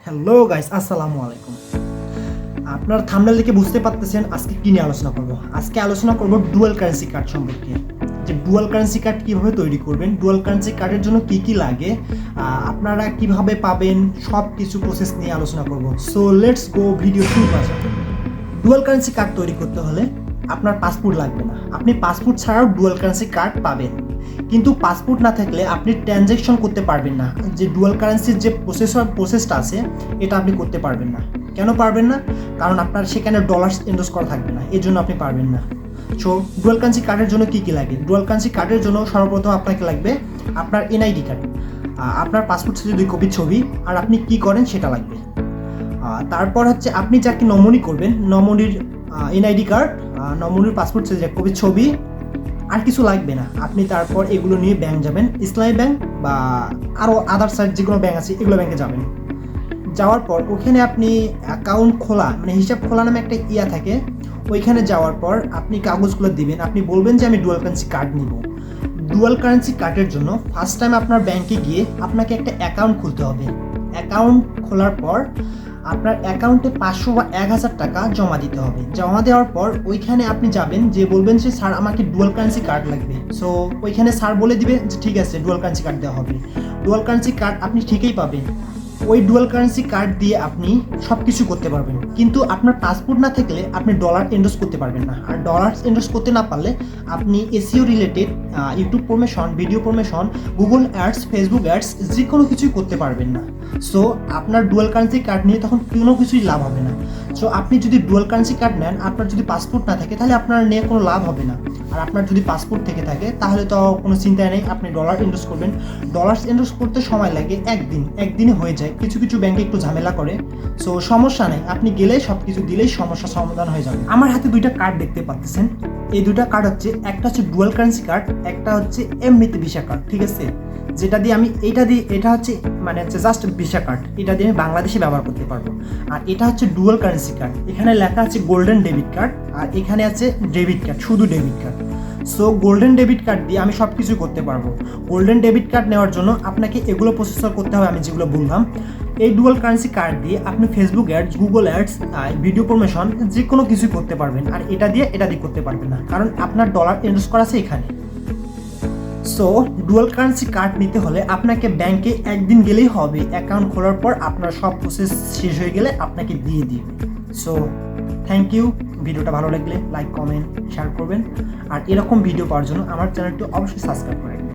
Hello guys, আসসালামু আলাইকুম। আপনার থাম্বনেল দেখে বুঝতে পারতেছেন আজকে কি নিয়ে আলোচনা করব। আজকে আলোচনা করব ডুয়াল কারেন্সি কার্ড সম্পর্কে। যে ডুয়াল কারেন্সি কার্ড কিভাবে তৈরি করবেন, ডুয়াল কারেন্সি কার্ডের জন্য কি কি লাগে, আপনারা কিভাবে পাবেন, সব কিছু প্রসেস নিয়ে আলোচনা করব। সো লেটস গো, ভিডিও শুরু করা যাক। ডুয়াল কারেন্সি কার্ড তৈরি করতে হলে আপনার পাসপোর্ট লাগবে না। আপনি পাসপোর্ট ছাড়াও ডুয়াল কারেন্সি কার্ড পাবেন, কিন্তু পাসপোর্ট না থাকলে আপনি ট্রানজ্যাকশন করতে পারবেন না। যে ডুয়াল কারেন্সির যে প্রসেসটা আছে এটা আপনি করতে পারবেন না। কেন পারবেন না? কারণ আপনার সেখানে ডলার্স এন্ডোর্স করা থাকবে না, এই জন্য আপনি পারবেন না। সো ডুয়াল কারেন্সি কার্ডের জন্য কি কি লাগে? ডুয়াল কারেন্সি কার্ডের জন্য সর্বপ্রথম আপনাকে লাগবে আপনার এনআইডি কার্ড, আপনার পাসপোর্ট সাইজের 2 কপি ছবি, আর আপনি কি করেন সেটা লাগবে। তারপর হচ্ছে আপনি যাকে নমিনি করবেন, নমিনির এনআইডি কার্ড, নমিনির পাসপোর্ট সাইজের 1 কপি ছবি, আর কিছু লাগবে না। আপনি তারপর এগুলো নিয়ে ব্যাংক যাবেন, ইসলামী ব্যাংক বা আরও আদার সাইড যে কোনো ব্যাংক আছে এগুলো ব্যাংকে যাবেন। যাওয়ার পর ওখানে আপনি অ্যাকাউন্ট খোলা মানে হিসাব খোলা নামে একটা ইয়া থাকে, ওইখানে যাওয়ার পর আপনি কাগজগুলো দিবেন। আপনি বলবেন যে আমি ডুয়াল কারেন্সি কার্ড নিব। ডুয়াল কারেন্সি কার্ডের জন্য ফার্স্ট টাইম আপনার ব্যাংকে গিয়ে আপনাকে একটা অ্যাকাউন্ট খুলতে হবে। অ্যাকাউন্ট খোলার পর আপনার অ্যাকাউন্টে 500 বা 1000 টাকা জমা দিতে হবে। জমা দেওয়ার পর ওইখানে আপনি যাবেন, যে বলবেন যে স্যার আমাকে ডুয়াল কারেন্সি কার্ড লাগবে। সো ওইখানে স্যার বলে দিবে যে ঠিক আছে ডুয়াল কারেন্সি কার্ড দেওয়া হবে। ডুয়াল কারেন্সি কার্ড আপনি ঠিকই পাবেন। ওই ডুয়াল কারেন্সি কার্ড দিয়ে আপনি সব কিছু করতে পারবেন, কিন্তু আপনার পাসপোর্ট না থাকলে আপনি ডলার এন্ডোর্স করতে পারবেন না। আর ডলার এন্ডোর্স করতে না পারলে আপনি SEO related YouTube promotion, video promotion, Google ads, Facebook ads যে কোনো কিছুই করতে পারবেন না। সো আপনার ডুয়াল কারেন্সি কার্ড নিয়ে তখন কোনো কিছুই লাভ হবে না। সো আপনি যদি ডুয়াল কারেন্সি কার্ড নেন, আপনার যদি পাসপোর্ট না থাকে তাহলে আপনার নিয়ে কোনো লাভ হবে না। আর আপনার যদি পাসপোর্ট থেকে থাকে তাহলে তো কোনো চিন্তাই নেই, আপনি ডলার ইনভেস্ট করবেন। ডলার্স ইনভেস্ট করতে সময় লাগে একদিনে হয়ে যায়। কিছু কিছু ব্যাংকে একটু ঝামেলা করে। সো সমস্যা নেই, আপনি গেলে সব কিছু দিলেই সমস্যা সমাধান হয়ে যাবে। আমার হাতে 2টা কার্ড দেখতে পাচ্ছেন। এই 2টা কার্ড হচ্ছে, একটা হচ্ছে ডুয়াল কারেন্সি কার্ড, একটা হচ্ছে এমনিতে ভিসা কার্ড, ঠিক আছে? যেটা দিয়ে আমি এটা হচ্ছে মানে হচ্ছে জাস্ট ভিসা কার্ড, এটা দিয়ে আমি বাংলাদেশে ব্যবহার করতে পারবো। আর এটা হচ্ছে ডুয়াল কারেন্সি কার্ড, এখানে লেখা আছে গোল্ডেন ডেবিট কার্ড, আর এখানে আছে ডেবিট কার্ড, শুধু debit card. So golden debit card দিয়ে আমি সব কিছু করতে পারবো। গোল্ডেন ডেবিট কার্ড নেওয়ার জন্য আপনাকে এগুলো প্রসেসর করতে হবে, আমি যেগুলো বললাম। এই ডুয়াল কারেন্সি কার্ড দিয়ে আপনি Facebook ads, Google ads, video promotion যে কোনো কিছুই করতে পারবেন। আর এটা দিয়ে করতে পারবেন না, কারণ আপনার ডলার ইনভেস্ট করা আছে এখানে। সো ডুয়াল কারেন্সি কার্ড নিতে হলে আপনাকে ব্যাংকে একদিন গেলেই হবে। অ্যাকাউন্ট খোলার পর আপনার সব প্রসেস শেষ হয়ে গেলে আপনাকে দিয়ে দিবে। So thank you. ভিডিওটা ভালো লাগলে লাইক, কমেন্ট, শেয়ার করবেন। আর এরকম ভিডিও পাওয়ার জন্য আমার চ্যানেলটি অবশ্যই সাবস্ক্রাইব করবেন।